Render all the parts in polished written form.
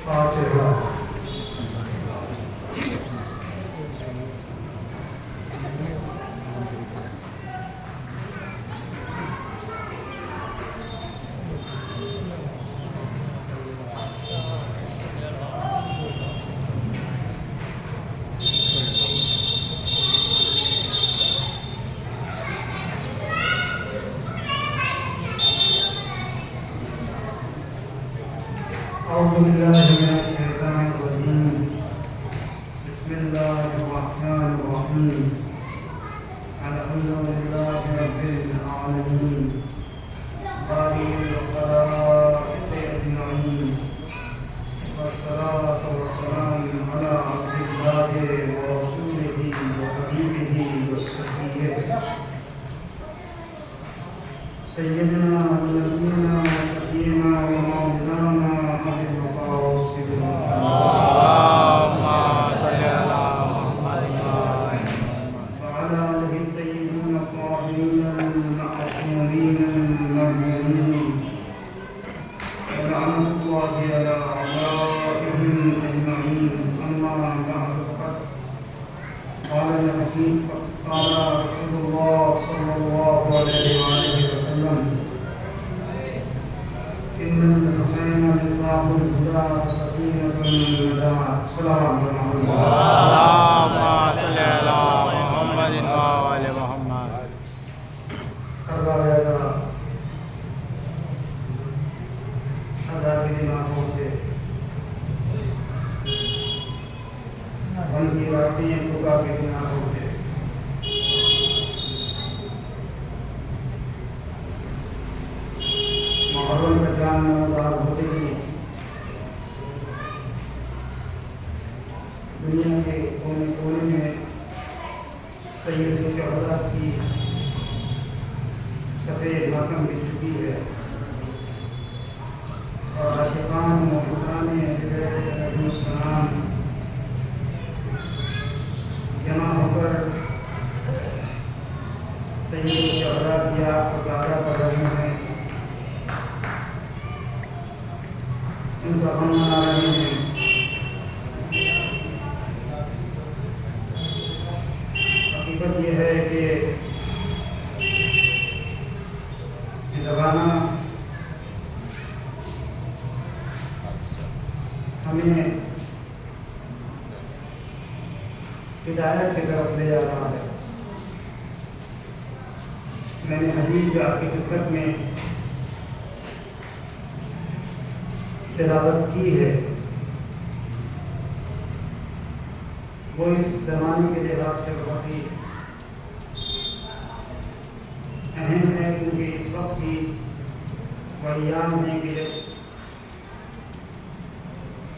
فاتحہ۔ أعوذ بالله من الشيطان الرجيم. بسم الله الرحمن الرحيم. الحمد لله رب العالمين. بارئ الخلائق أجمعين. والصلاة والسلام على عبد الله ورسوله وحبيبه وصفيه سيدنا ونبينا وشفيعنا ومولانا أبي القاسم اللهم صل على محمد وعلى آله الطيبين الطاهرين المعصومين المظلومين ولعنة الله على أعدائهم أجمعين. أما بعد فقد قال الحكيم قال رسول الله صلى الله عليه وآله وسلم: إن الحسين مصباح الهدى وسكينة الندى. سلام عليكم. اللهم صل على محمد وآل محمد. کربلا کا شہدا کی دماغوں سے غم کی راتیں بکا کے دماغوں سے محرم کا چاند نمودار ہوتے ہی دنیا کے کونے کونے میں سید الشہداء کی سفید ماتم بچ چکی ہے اور عاشقان محبوبان حضرت علیہ السلام جمع ہو کر سید الشہداء کی آگ کو تازہ کر رہے ہیں، ان کا غم منا رہے ہیں. حقیقت یہ ہے کہ یہ زمانہ ہمیں ہدایت کی طرف لے جا رہا ہے. میں نے حدیث جو آپ کی خدمت میں تلاوت کی ہے وہ اس زمانے کے لحاظ سے بہت ہی اہم ہے، کیونکہ اس وقت ہی وہ ایام ہے کہ جب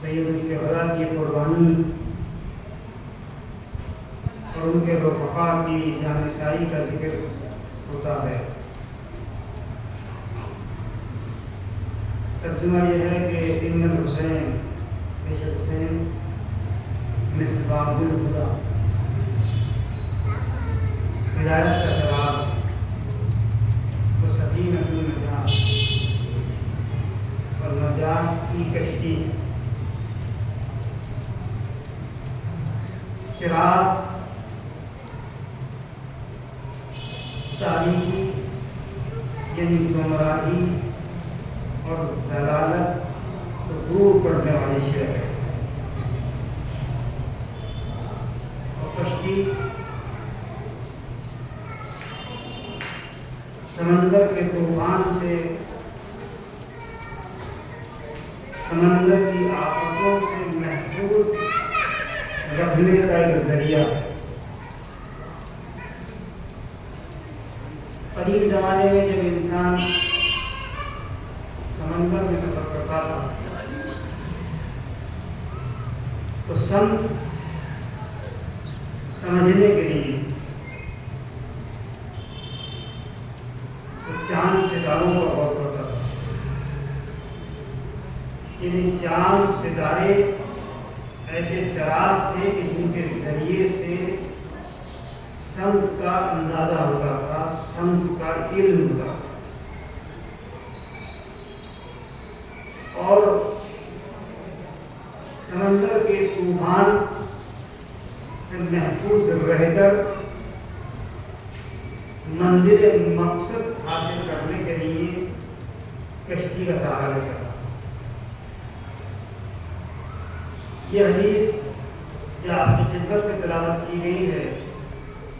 سید الشہداء کی قربانی اور ان کے رفقا کی جانشاہی کا ذکر ہوتا ہے. ترجمہ یہ ہے کہ ان الحسین بے شک حسین مصباح الہدی، ہدایت کا چراغ، وہ سکینۃ النجات اور نجات کی کشتی. چراغ تاریکی یعنی گمراہی اور ضلالت کو دور کرنے والی شے ہے، اور کشتی سمندر کے طوفان سے، سمندر کی آفتوں سے محفوظ رکھنے کا ایک ذریعہ ہے. قدیم زمانے میں جب انسان سمندر میں سفر کرتا تھا تو سمجھ سمجھنے کے لیے چاند ستاروں پر غور کرتا تھا. یعنی چاند ستارے ایسے چراغ تھے کہ جن کے ذریعے سے سمت کا اندازہ ہوتا تھا، سمت کا علم ہوتا تھا. اور کے طوفان سے محفوظ رہ کر منزل مقصد حاصل کرنے کے لیے کشتی کا سہارا لے کر یہ حدیث جو آپ کی خدمت میں تلاوت کی گئی ہے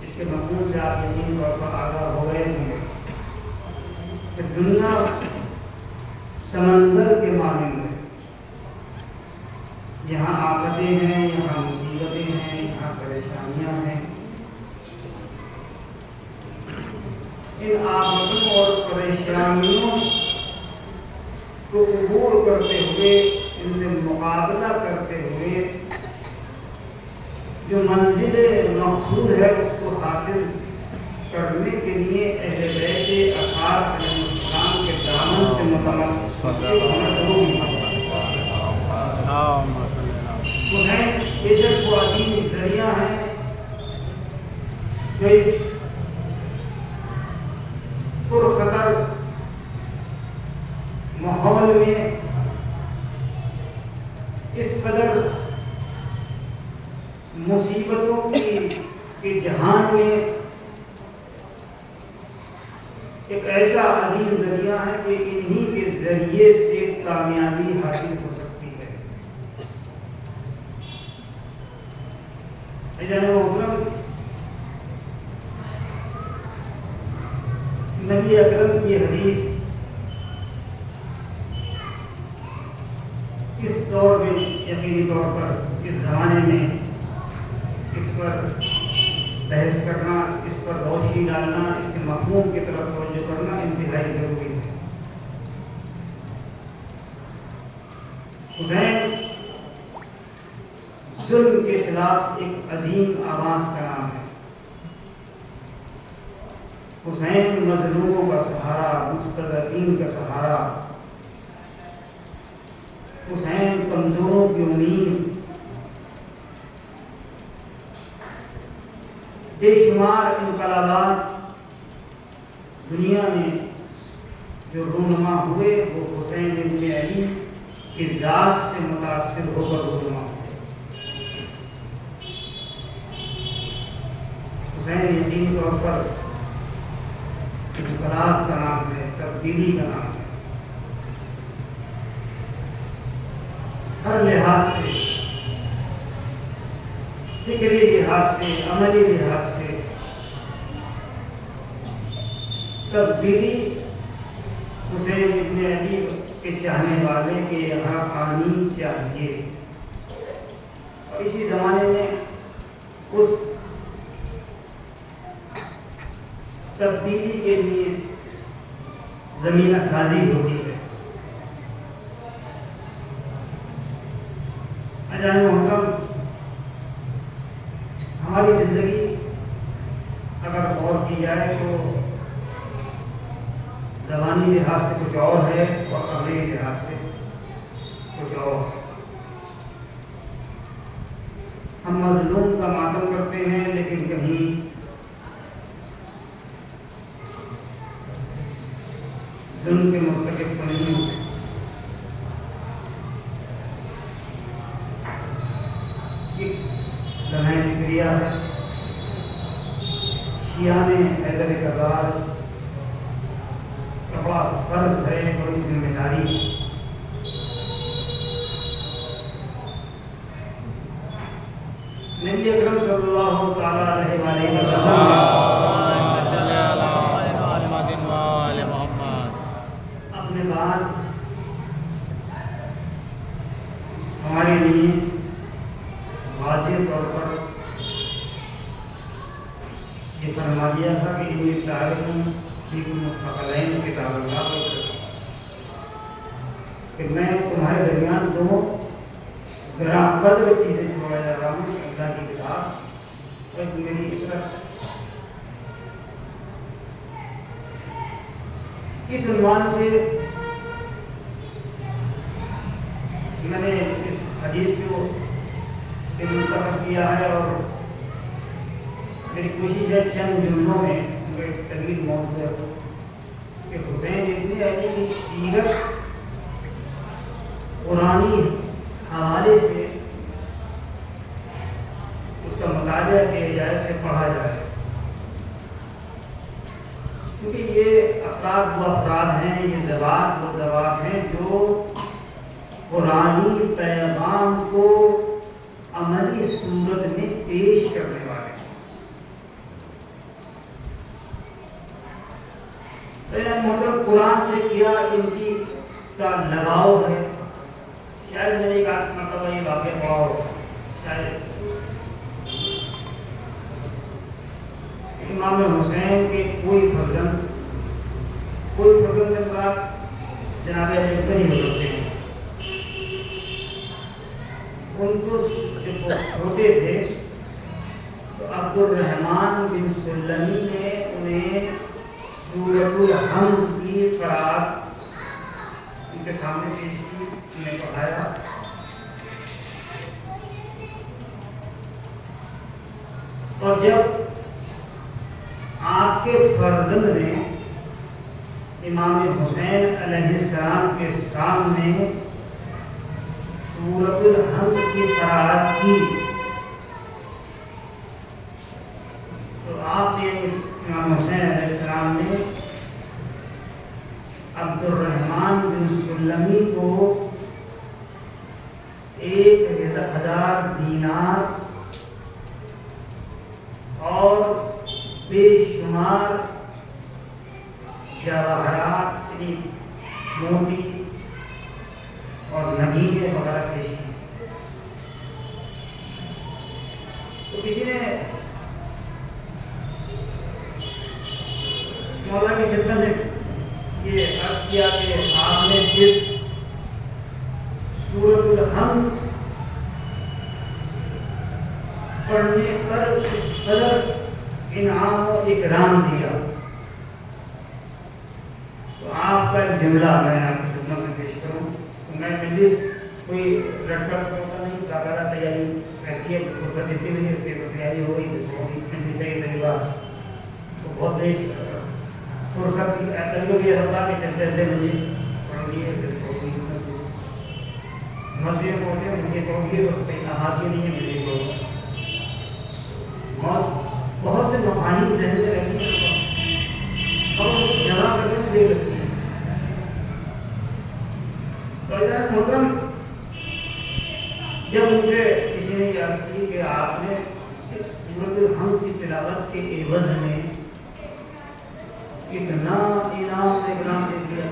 اس کے مضمون سے آپ یقین طور پر آگاہ ہو گئے ہیں کہ دنیا سمندر کے مانند ہے، یہاں آفتیں ہیں، یہاں مصیبتیں ہیں، یہاں پریشانیاں ہیں۔ ان آفتوں اور پریشانیوں کو عبور کرتے ہوئے، ان سے مقابلہ کرتے ہوئے جو منزل مقصود ہے اس کو حاصل کرنے کے لیے اہل بیت اطہار علیہ السلام کے دامن سے متمسک ہونا ضروری ہے۔ وہ ہیں بے شک وہ عظیم ذریعہ ہیں جو اس پرخطر ماحول میں، اس قدر مصیبتوں کے جہان میں ایک ایسا عظیم ذریعہ ہے کہ انہی کے ذریعے سے کامیابی حاصل ہو سکتی ہے۔ نبی اکرم کی حدیث اس دور میں یقینی طور پر، اس زمانے میں اس پر بحث کرنا، اس پر روشنی ڈالنا، اس کے مفہوم کی طرف توجہ کرنا انتہائی ضروری ہے۔ حسین ظلم کے خلاف ایک عظیم آواز کا نام ہے۔ حسین مظلوموں کا سہارا، مستضعفین کا سہارا، حسین کمزوروں کی امید۔ بے شمار انقلابات دنیا میں جو رونما ہوئے وہ حسین ابن علی کی ذات سے متاثر ہو کر رونما ہوئے۔ حسین یقینی طور پر انقلاب کا نام ہے، تبدیلی کا نام ہے۔ ہر لحاظ سے، فکری لحاظ سے، عملی لحاظ سے تبدیلی حسین ابن علی کے چاہنے والے کے یہاں آنی چاہیے، اور اسی زمانے میں اس تبدیلی کے لیے زمینہ سازی ہوتی ہے۔ اجان محترم، ہماری زندگی اگر غور کی جائے تو زبانی لحاظ سے کچھ اور ہے اور عملی لحاظ سے کچھ اور۔ ہم مظلوم کا ماتم کرتے ہیں لیکن کہیں ظلم کے مرتکب کو نہیں ہوتے۔ لمحہ ذکریہ ہے، شیعہ نے حیدر کرار کا بڑا فرض ہے، بڑی ذمہ داری ہے۔ نبی اکرم صلی اللہ تعالیٰ علیہ وآلہ وسلم اپنے بعد ہمارے لیے واضح طور پر یہ فرما دیا تھا کہ ان تعلقوں کی مستقلین کے تعلقات کہ میں تمہارے درمیان دو گراں قدر چیزیں چھوڑا جا رہا ہوں، اللہ کی کتاب اور میری فطرت۔ اس عنوان سے میں نے اس حدیث کو منتخب کیا ہے، اور میری کوشش ہے چند جملوں میں ان کا ایک طویل موضوع ہے کہ حسین ابن علی کی سیرت قرآنی حوالے سے ہیں، یہ دعوات وہ دعوات ہیں جو قرآنی پیغام کو عملی صورت میں پیش کرنے والے ہیں۔ مطلب قرآن سے کیا ان کی کا لگاؤ ہے، شاید میں ایک مرتبہ یہ واقعہ ہوا ہو، شاید امام حسین کے کوئی فرزند سے مراد جناب علی نہیں ہوتے ہیں، ان کو جب وہ چھوٹے تھے تو عبد الرحمن بن سلمی نے انہیں سورۃ الحمد کی قرأت ان کے سامنے پیش کی، انہیں پڑھایا، اور جب آپ کے فرزند نے امام حسین علیہ السلام کے سامنے سورۃ الحمد کی قرأت کی تو آپ نے امام حسین علیہ السلام نے عبد الرحمن بن سلمی کو 1000 دینار اور بے شمار جواہرات یعنی موتی اور نگینے وغیرہ پیش کی۔ تو کسی نے مولا کی خدمت میں یہ عرض کیا کہ آپ نے صرف سورۃ الحمد پڑھنے پر اس قدر انعام و اکرام دیا، تو آپ کا ایک جملہ میں آپ کی خدمت میں پیش کروں۔ میں مجلس کوئی لڑکا ہوتا نہیں، زیادہ تیاری رہتی ہے، فرصت دیتی نہیں ہے، تیاری ہو گئی تو بہت دیر فرصت کبھی یہ ہوتا کہ چلتے چلتے مجلس پڑھ لیے مسجد پہنچے مجھے پڑھ لیے تو صحیح حاصل نہیں ہے مجھے کو بہت سے مفاہیم ذہن میں رہتی ہیں اور جمع کرنے میں دیر لگتی ہے۔ تو حضرت محترم، جب مجھے کسی نے یہ عرض کی کہ آپ نے سورۃ الحمد کی تلاوت کے عوض میں اتنا انعام اکرام دے دیا،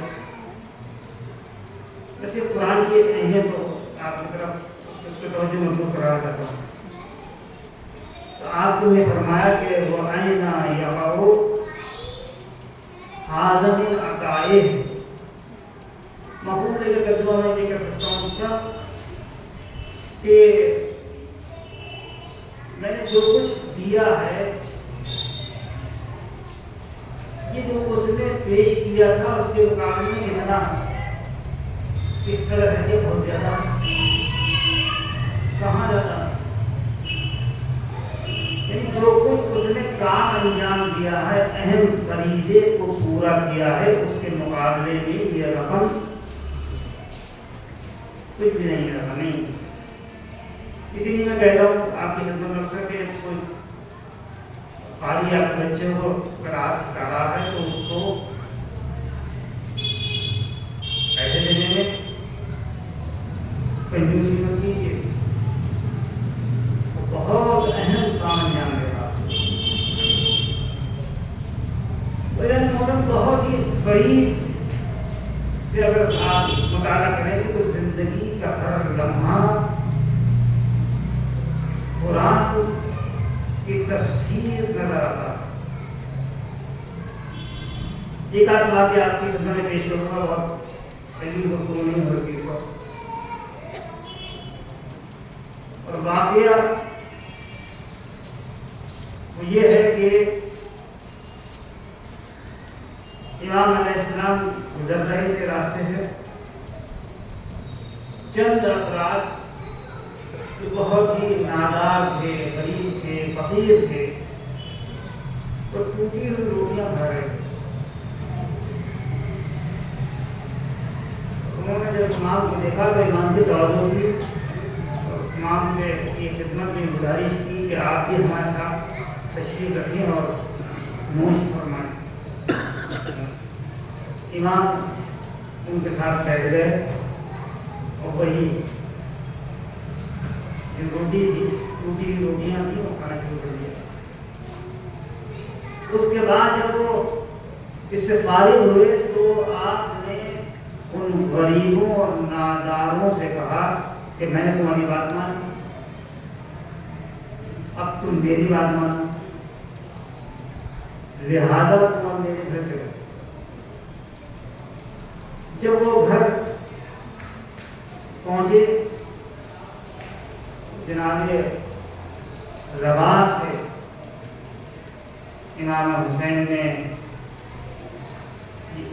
ویسے قرآن کی اہمیت تو آپ کی طرف اس کو توجہ مطلوب کرا کرتا ہوں، تو آپ نے فرمایا کہ وَأَيْنَ يَقَعُ هَذَا مِنْ عَطَائِهِ، مفہوم لے کر ترجمہ میں یہ کر سکتا ہوں کیا کہ میں نے جو کچھ دیا ہے، یہ جو اس نے پیش کیا تھا اس کے مقابلے میں کتنا کس طرح ہے، یہ بہت زیادہ کہاں جاتا ہے، یعنی جو کچھ اس نے کام انجام دیا ہے، اہم فریضے کو پورا کیا ہے، اس کے مقابلے میں یہ رقم کچھ بھی نہیں رہا نہیں۔ اسی لیے میں کہتا ہوں آپ کی خدمت میں اکثر کہ کوئی قاری آپ بچے کو قرآن سکھا رہا ہے تو اس کو پیسے دینے میں کنجوسی مت کیجیے، وہ بہت اہم کام انجام دے رہا ہے، بہت ہی قریب سے اگر آپ مطالعہ کریں تو زندگی کا ہر لمحہ قرآن کی تفسیر نظر آتا ہے۔ ایک آدھ بات آپ کی خدمت میں پیش کروں گا، بہت پہلی گفتگو نہیں ہو رہی ہے، اور واقعہ وہ یہ ہے کہ امام علیہ السلام گزر رہے تھے راستے سے، چند افراد جو بہت ہی نادار تھے، غریب تھے، فقیر تھے، تو ٹوٹی ہوئی روٹیاں کھا رہے تھے۔ انہوں نے جب امام کو دیکھا تو امام سے توجہ کی اور امام سے یہ خدمت میں گزارش کی کہ آپ بھی ہمارے ساتھ تشریف رکھیں اور نوش فرمائیں۔ امام ان کے ساتھ بیٹھ گئے اور وہی جو روٹیاں تھیں وہ کھانا شروع کر دیا. اس کے بعد جب وہ اس سے فارغ ہوئے تو آپ نے ان غریبوں اور ناداروں سے کہا کہ میں نے تمہاری بات مانی، اب تم میری بات مانو، لہذا تم میرے گھر سے. جب وہ گھر پہنچے جناب رباب سے امام حسین نے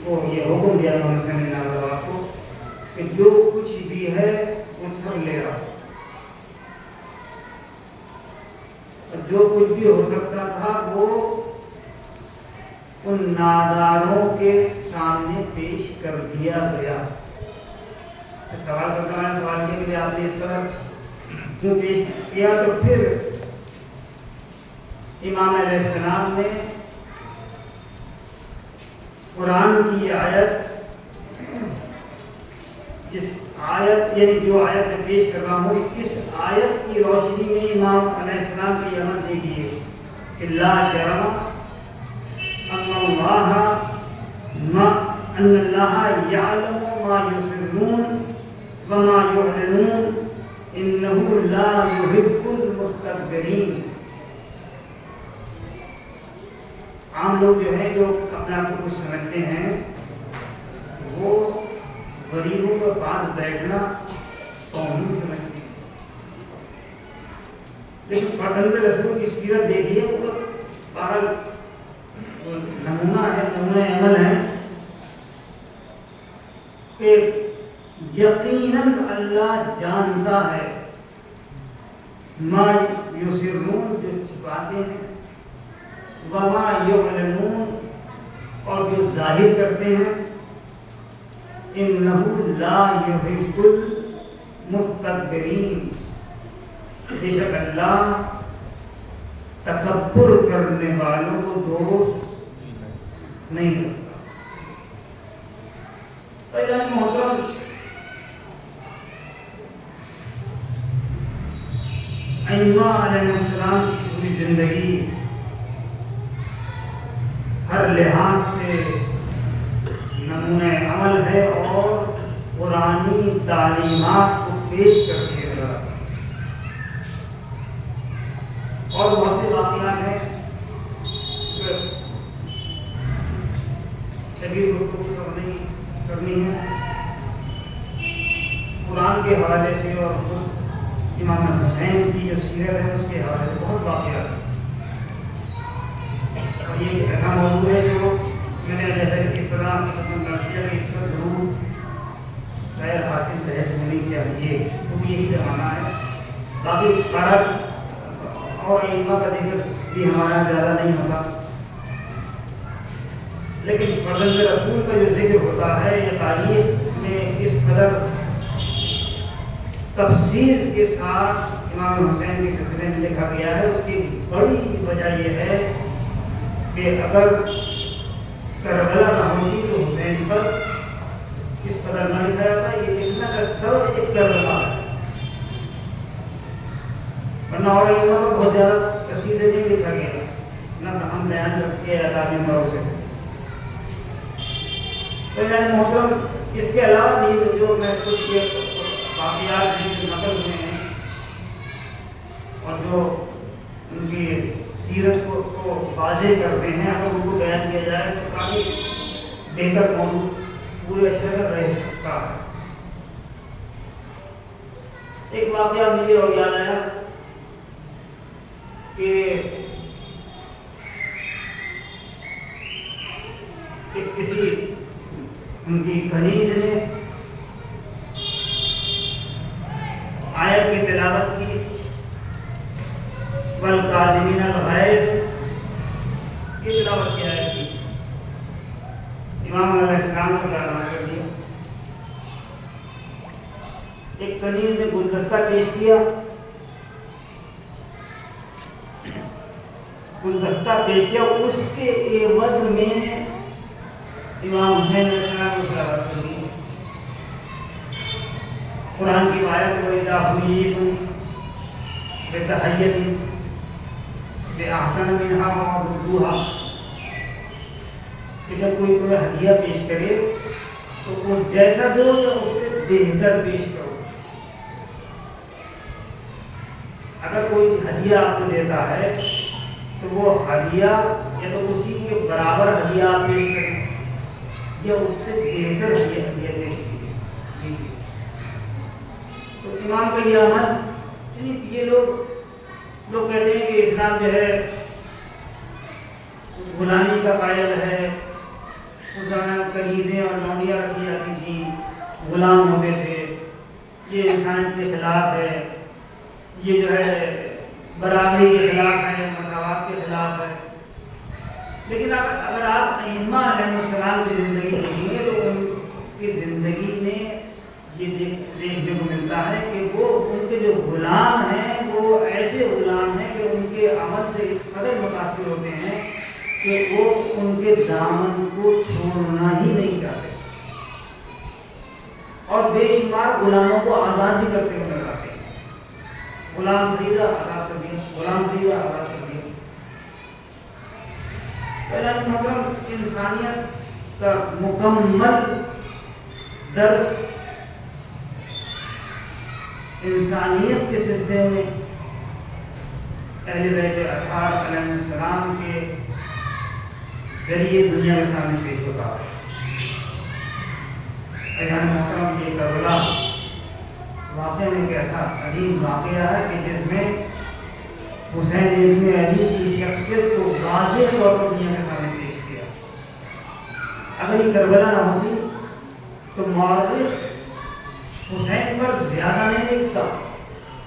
کو یہ حکم دیا امام حسین نے رباب کو کہ جو کچھ بھی ہے وہ سب لے آؤ. جو کچھ بھی ہو سکتا تھا وہ ان ناداروں کے سامنے پیش کر دیا گیا. سوال کرتا ہے، سوال کے لیے آپ نے اس طرح جو پیش کیا تو پھر امام علیہ السلام نے قرآن کی آیت، جس آیت یعنی جو آیت میں پیش کر رہا ہوں، اس آیت کی روشنی میں امام علیہ السلام کی عمل دیکھیے کہ لا جرم ان اللہ یعلم ما یسرون وما یعلنون انہ لا یحب المستکبرین. عام لوگ جو ہیں جو اپنے آپ کو کچھ سمجھتے ہیں وہ غریبوں کے پاس بیٹھنا توہین سمجھتے ہیں، لیکن فرزند رسول کی سیرت دیکھیے، وہ تو بہرحال نمونہ ہے، نمونہ عمل ہے کہ یقیناً اللہ جانتا ہے ما یسرون جو چھپاتے ہیں، وما یعلنون اور جو ظاہر کرتے ہیں، انہ لا یحب المستکبرین، بے شک اللہ تکبر کرنے والوں کو دوست نہیں کرتا. محترم، ائمہ علیہ السلام کی پوری زندگی ہر لحاظ سے نمونہ عمل ہے اور قرآنی تعلیمات کو پیش کرتی ہے، اور بہت سے واقعات ہیں شبیر گفتگو کرنی ہے قرآن کے حوالے سے، اور خود امام حسین کی جو سیرت ہے اس کے حوالے سے بہت واقعات ہیں. اور یہ ایسا موضوع ہے جو میں نے جیسے کہ ابتدا ضرور غیر حاصل بحث ہونے چاہیے، تو یہی زمانہ ہے. باقی سارا اور علماء کا ذکر بھی ہمارا زیادہ نہیں ہوتا، لیکن فرزند رسول کا جو ذکر ہوتا ہے یہ تاریخ میں اس قدر تفصیل کے ساتھ امام حسین کے سلسلے میں لکھا گیا ہے. اس کی بڑی وجہ یہ ہے کہ اگر کربلا نہ ہوتی تو حسین پر اس قدر نہ لکھا جاتا. یہ لکھنا کا سب ایک کربلا ہے، ورنہ اور علماء کو بہت زیادہ قصیدے نہیں لکھا گیا، نہ ہم بیان رکھتے ہیں تعلیم باروں سے. تو یعنی محترم، اس کے علاوہ بھی جو میں کچھ یہ واقعات جو نقل ہوئے ہیں اور جو ان کی سیرت کو واضح کرتے ہیں، اگر ان کو بیان کیا جائے تو کافی بہتر موضوع پورے شہر رہ سکتا ہے. ایک واقعہ مجھے اور یاد آیا کہ کسی ان کی کنیز نے آیت کی تلاوت کی، والکاظمین الغیظ کی تلاوت کی آیت کی. امام علیہ السلام کو تعریف کر دیا. ایک کنیز نے گلدستہ پیش کیا، اس کے عوض میں امام حسین علیہ السلام کو تلاوت کرنی ہے۔ قرآن کی آیت کو اذا حییتم بتحیۃ بأحسن منها وردوها، کہ جب کوئی ہدیہ پیش کرے تو وہ جیسا دو یا اس سے بہتر پیش کرو۔ اگر کوئی ہدیہ آپ کو دیتا ہے تو وہ ہدیہ یا تو اسی کے برابر ہدیہ آپ پیش کریں یا اس سے بہتر ہدیہ پیش کیجیے۔ تو امام کا یہ عمل، یعنی یہ لوگ کہتے ہیں کہ اسلام جو ہے غلامی کا قائل ہے، اس زمانے میں کنیزیں اور لونڈیاں رکھی جاتی تھیں، غلام ہوتے تھے، یہ انسانیت کے خلاف ہے، یہ جو ہے برابری کے خلاف ہے، مساوات کے خلاف ہے۔ لیکن اگر آپ ائمہ علیہ السلام کی زندگی دیکھیں گے تو ان کی زندگی میں یہ دیکھنے کو ملتا ہے کہ وہ ان کے جو غلام ہیں وہ ایسے غلام ہیں کہ ان کے عمل سے اس قدر متاثر ہوتے ہیں کہ وہ ان کے دامن کو چھوڑنا ہی نہیں چاہتے، اور بے شمار غلاموں کو آزاد بھی کرتے ہوئے نظر آتے ہیں۔ غلام خریدا آزاد کر دیا، غلام خریدا آزاد کر دیا۔ پہلا محترم، انسانیت کا مکمل درس انسانیت کے سلسلے میں اہل بیت اطہار علیہ السلام کے ذریعے دنیا کے سامنے پیش ہوتا ہے۔ ایان محترم، یہ کربلا واقعہ میں ایک ایسا عظیم واقعہ ہے کہ جس میں حسین ابن علی کی شخصیت کو واضح طور پر دنیا کے سامنے پیش کیا۔ اگر یہ کربلا نہ ہوتی تو مورخ حسین پر زیادہ نہیں لکھتا،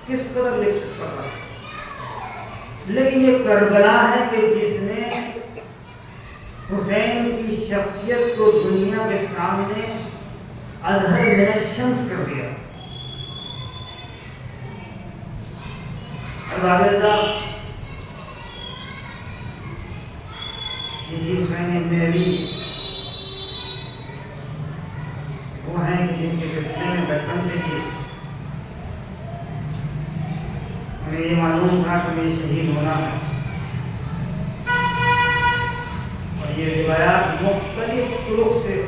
کس قدر لکھ سکتا تھا، لیکن یہ کربلا ہے کہ جس نے حسین کی شخصیت کو دنیا کے سامنے اظہر من الشمس کر دیا۔ یہ حسین ابن علی وہ ہیں جن کے سلسلے میں بچپن سے ہی ہمیں یہ معلوم تھا کہ مجھے شہید ہونا ہے، اور یہ روایات مختلف طرق سے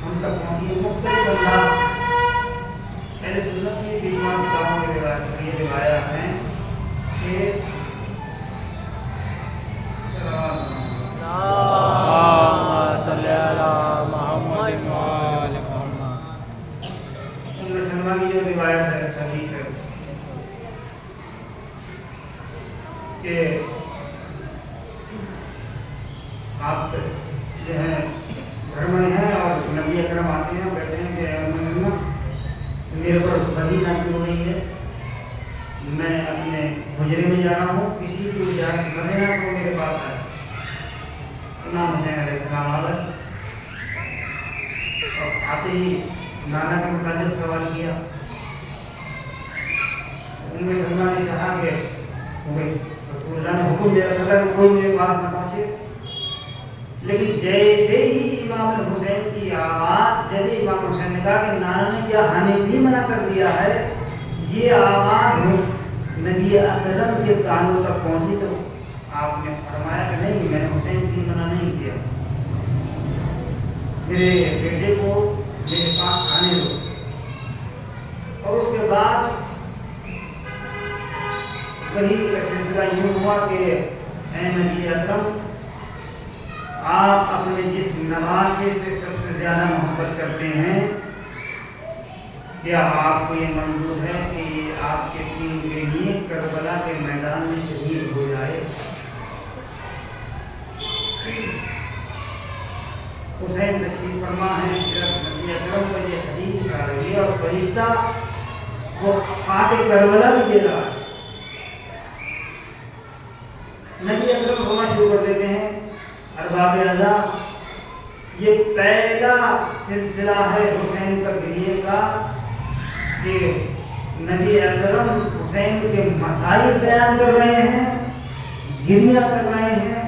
ہم تک پہنچی، مختلف انداز اہل سنت کی تمام کتابوں کے یہ روایات ہیں کہ کی جو روایت ہے حدیث ہے کہ آپ جو ہے گھر میں ہیں اور نبی اکرم آتے ہیں، کہتے ہیں کہ میرے پر بدی نازل ہو رہی ہے، میں اپنے حجرے میں جا رہا ہوں، کسی کو اجازت نہ دینا تو میرے پاس آئے۔ امام حسین علیہ السلام آ گئے اور آتے ہی نانا کے متعلق سوال کیا۔ ان میں سلمان نے کہا کہ رسول اللہ نے حکم دیا تھا کہ کوئی میرے پاس نہ پہنچے، لیکن جیسے ہی امام حسین کی آواز، جیسے امام حسین نے کہا کہ نانا نے کیا ہمیں بھی منع کر دیا ہے، یہ آواز نبی اکرم کے کانوں تک پہنچی تو آپ نے فرمایا کہ نہیں، میں نے حسین کی منع نہیں کیا، میرے بیٹے کو میرے پاس آنے دو۔ اور اس کے بعد وہی سلسلہ یوں ہوا کہ اے نبی اکرم، آپ اپنے جس نواسے سے سب سے زیادہ محبت کرتے ہیں، کیا آپ کو یہ منظور ہے کہ آپ کے دین کے لیے کربلا کے میدان میں شہید ہو جائے؟ حسین تشریف فرما ہے، صرف نبی اکرم کو یہ حدیث آ رہی ہے اور فرشتہ وہ خاک کربلا بھی دے رہا ہے۔ نبی اکرم ہونا شروع کر دیتے ہیں ارباب رضا، یہ پہلا سلسلہ ہے حسین کا گریے کا کہ نبی اکرم حسین کے مسائل بیان کر رہے ہیں، گریہ کر رہے ہیں،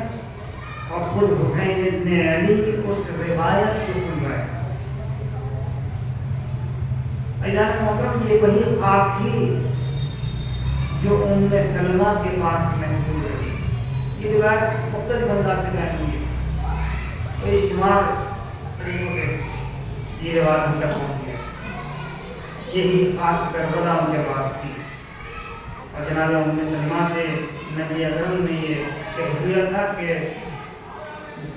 اور اور خود حسین ابن علی اس روایت کو سن رہے ہیں۔ عزیزان محترم، یہ وہی خواب تھی جو ام سلمہ کے پاس محفوظ رہی۔ یہ روایت مختلف انداز سے بیان ہوئی ہے، کوئی شمار طریقوں سے یہ روایت ہم تک پہنچی ہے۔ یہی خواب کربلا ان کے پاس تھی، اور جناب ام سلمہ سے نبی اکرم نے یہ کہہ دیا تھا کہ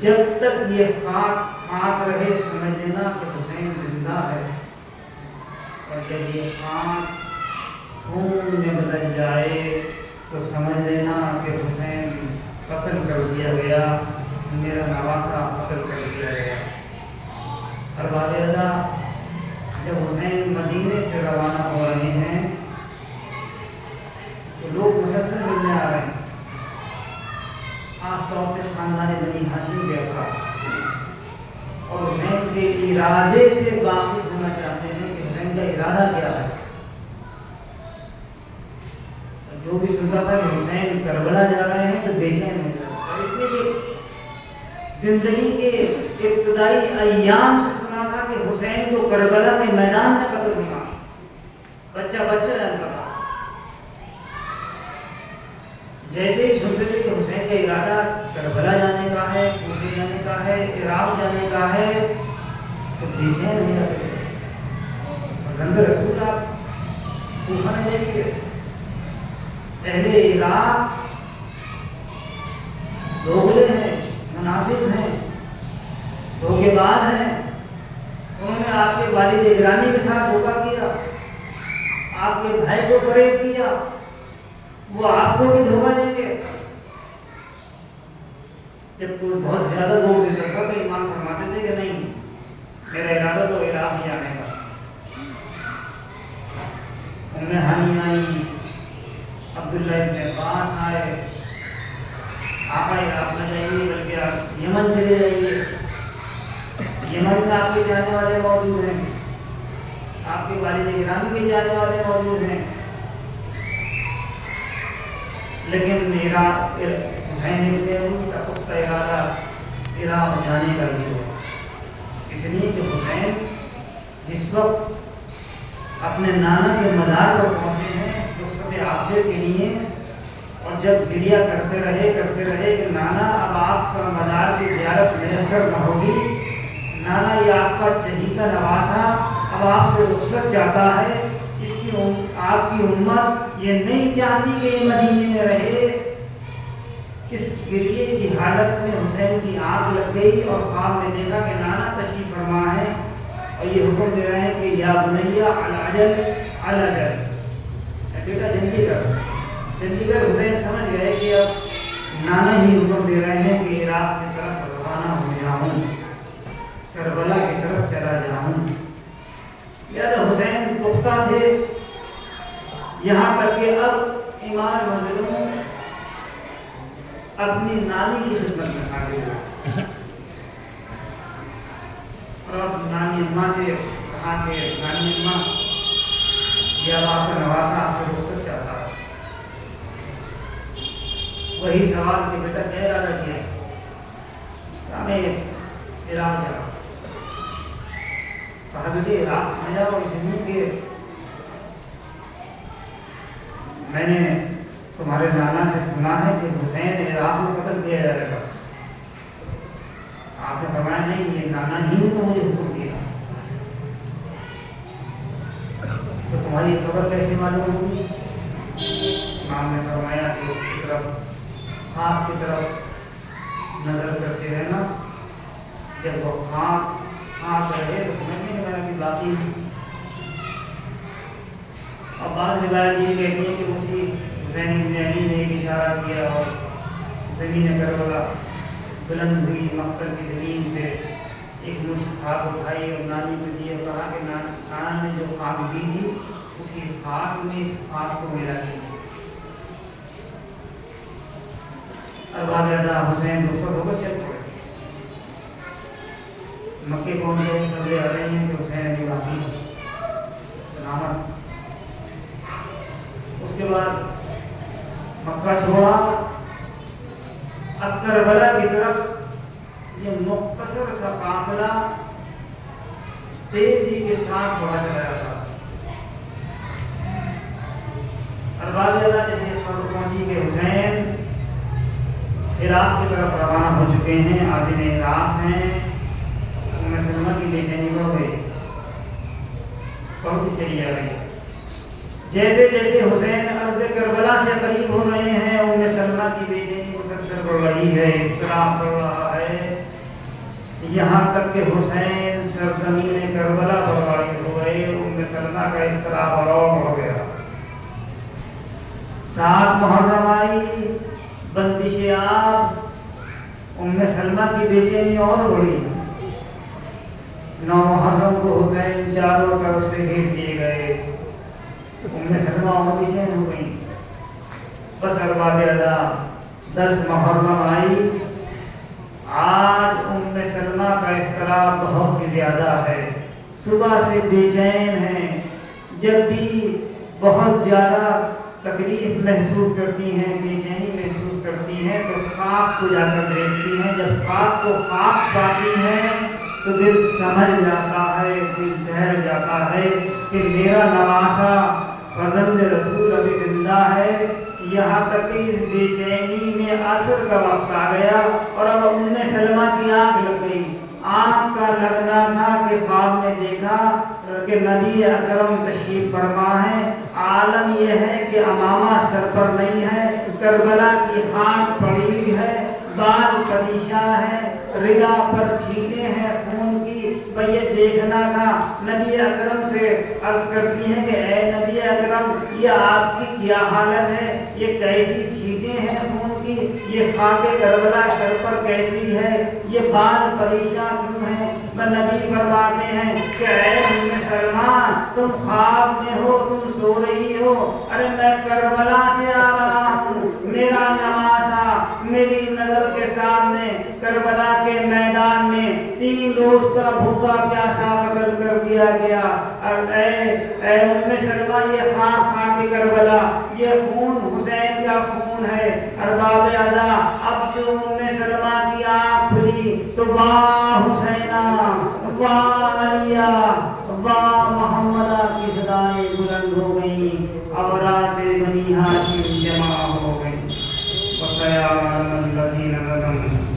جب تک یہ خاک رہے سمجھ لینا کہ حسین زندہ ہے، اور جب یہ خاک خون میں بدل جائے تو سمجھ لینا کہ حسین قتل کر دیا گیا، میرا نواسا قتل کر دیا گیا۔ اور باقاعدہ جب حسین مدینے سے روانہ ہو رہے ہیں تو لوگ مسلسل ملنے آ رہے ہیں، خاص طور سے خاندان بنی ہاشم کے افراد، اور حسین کے ارادے سے واقف ہونا چاہتے ہیں کہ حسین کا ارادہ کیا ہے۔ جو بھی سنتا تھا کہ حسین کربلا جا رہے ہیں تو بے چین ہو جاتا تھا، اس لیے زندگی کے ابتدائی ایام سے سنا تھا کہ حسین کو کربلا کے میدان میں قتل ہونا، بچہ رہتا تھا۔ جیسے ہی سنتے تھے کہ حسین کا ارادہ کربلا جانے کا ہے، کوفہ جانے کا ہے، عراق جانے کا ہے، تو بے چین ہو جاتے تھے۔ رنگ رسول آپ کوفہ میں دیکھیے، اہل عراق دوغلے ہیں، منافق ہیں، دھوکے باز ہیں، انہوں نے آپ کے والد گرامی کے ساتھ دھوکہ کیا، آپ کے بھائی کو فریب کیا، وہ آپ کو بھی دھوکہ دیں گے۔ جب کوئی بہت زیادہ دھوکہ دیتا تھا تو ایمان فرماتے تھے کہ نہیں، میرا ارادہ تو عراق ہی جانے کا۔ ام ہانی آئی، عبداللہ ابن عباس آئے، آقا عراق نہ جائیے بلکہ آپ یمن چلے جائیے، یمن میں آپ کے جانے والے موجود ہیں، آپ کے والد گرامی کے جانے والے موجود ہیں، لیکن حسین ابن علی کا پختہ ارادہ عراق جانے کا بھی ہے، اس لیے کہ حسین جس وقت اپنے نانا کے مزار پر پہنچے ہیں رخصت عافیہ کے لیے، اور جب گریہ کرتے رہے کہ نانا اب آپ کا مزار کی زیارت میسر نہ ہوگی، نانا یہ آپ کا چہیتا نواسا اب آپ سے رخصت جاتا ہے، آپ کی امت یہ نہیں چاہتی کہ یہ مدینے میں رہے۔ اس گریے کی حالت میں حسین کی آنکھ لگ گئی اور خواب میں دیکھا کہ نانا تشریف فرما ہے، اور یہ حکم دے رہے ہیں کہ یا بنیا العجل، بیٹا جلدی کر۔ حسین سمجھ گئے کہ اب نانا ہی حکم دے رہے ہیں کہ عراق کی طرف روانہ ہو جاؤں، کربلا کی طرف چلا جاؤں۔ یاد حسین پختہ تھے، یہاں تک کہ اب امام مظلوم اپنی نانی کی خدمت میں حاضر ہوئے، اور اب نانی اماں سے کہا کہ نانی اماں یہ اب آپ کا نواسا آپ سے رخصت چاہتا ہے۔ وہی سوال کہ بیٹا کیا ارادہ کیا ہے؟ میں عراق جا رہا ہوں۔ کہا بیٹے عراق میں جاؤ، اس لیے کہ میں نے تمہارے نانا سے سنا ہے کہ حسین عراق میں قتل کیا جائے گا۔ آپ نے فرمایا نہیں، یہ نانا ہی تو مجھے حکم دیا، تو تمہاری خبر کیسے معلوم ہوگی؟ امام نے فرمایا کہ اس کی طرف خواب کی طرف نظر کرتے رہنا، جب وہ خواب رہے تو سمجھنے والا بھی باقی نہیں۔ اور بعض روایت یہ کہتی ہیں کہ اسی حسین ابن علی نے ایک اشارہ کیا اور زمین کربلا بلند ہوئی، مقتل کی زمین پہ ایک مشت خاک اٹھائی اور نانی کو دی اور کہا کہ نانا نے جو خاک دی تھی اس کی خاک میں اس خاک کو ملا دیجیے۔ اب باقاعدہ حسین رخصت ہو کر چل پڑے، مکے کون سے خبریں آ رہی ہیں کہ حسین علی واقعی سلامت۔ اس کے بعد مکہ چھوڑا، اب کربلا کی طرف یہ مختصر سا قافلہ تیزی کے ساتھ بڑھا گیا تھا. ارباب اللہ جیسے پہنچی کہ حسین عراق کی طرف روانہ ہو چکے ہیں، عازم عراق ہیں. ام سلمہ کی بے چینی ہو گئی، بہت ہی چلی آ گئی. جیسے جیسے حسین ارض کربلا سے قریب ہو رہے ہیں، ام سلمہ کی بے چینی مسلسل بڑھ رہی ہے، اضطراب بڑھ رہا ہے، یہاں تک کہ حسین سرزمین کربلا پر غائب ہو گئے. ام سلمہ کا اضطراب اور ہو گیا. 7 محرم آئی، بندش آپ، ام سلمہ کی بے چینی اور بڑھی. 9 محرم کو حسین چاروں طرف سے گھیر دیے گئے. ام سلمہ اور بے چین ہو گئی. بس ارباب ادا 10 محرم آئی. آج ام سلمہ کا اضطراب بہت ہی زیادہ ہے، صبح سے بے چین ہیں. جب بھی بہت زیادہ تکلیف محسوس کرتی ہیں، بے چینی محسوس کرتی ہیں، تو خاک کو جا کر دیکھتی ہیں. جب خاک کو خاک پاتی ہیں تو دل سمجھ جاتا ہے، دل ٹھہر جاتا ہے کہ میرا نواسا فرزند رسول ابھی زندہ ہے. یہاں تک کہ اس بے چینی میں عصر کا وقت آ گیا اور اب ام سلمہ کی آنکھ لگ گئی. آنکھ کا لگنا تھا کہ خواب میں دیکھا کہ نبی اکرم تشریف فرما ہے. عالم یہ ہے کہ امامہ سر پر نہیں ہے، کربلا کی خاک پڑی ہے، بال پریشان ہے، ردا پر چھینٹیں ہیں خون کی. یہ دیکھنا تھا. نبی اکرم سے عرض کرتی ہیں کہ اے نبی اکرم، یہ آپ کی کیا حالت ہے؟ یہ کیسی چھینٹیں ہیں خون کی؟ یہ خاک کربلا سر پر کیسی ہے؟ یہ بال پریشان کیوں ہیں؟ نبی فرماتے ہیں کہ اے ام سلمہ، تم خواب میں ہو، تم سو رہی ہو. ارے میں کربلا سے آ رہا ہوں. میرا نواسا میری نظر کے سامنے کربلا کے میدان میں 3 روز کا بھوکا پیاسا قتل کر دیا گیا. اور اے ام سلمہ، یہ خاک کربلا، یہ خون حسین کا خون ہے. ارباب ادا اب جو ام سلمہ کی آنکھ کھلی تو واہ حسینہ، واہ علیہ، واہ محمدہ کی صدائیں بلند ہو گئیں. اورات بنی ہاشم جمع ہو گئی. وَقَيَا الَّذِينَ ظَلَمُوا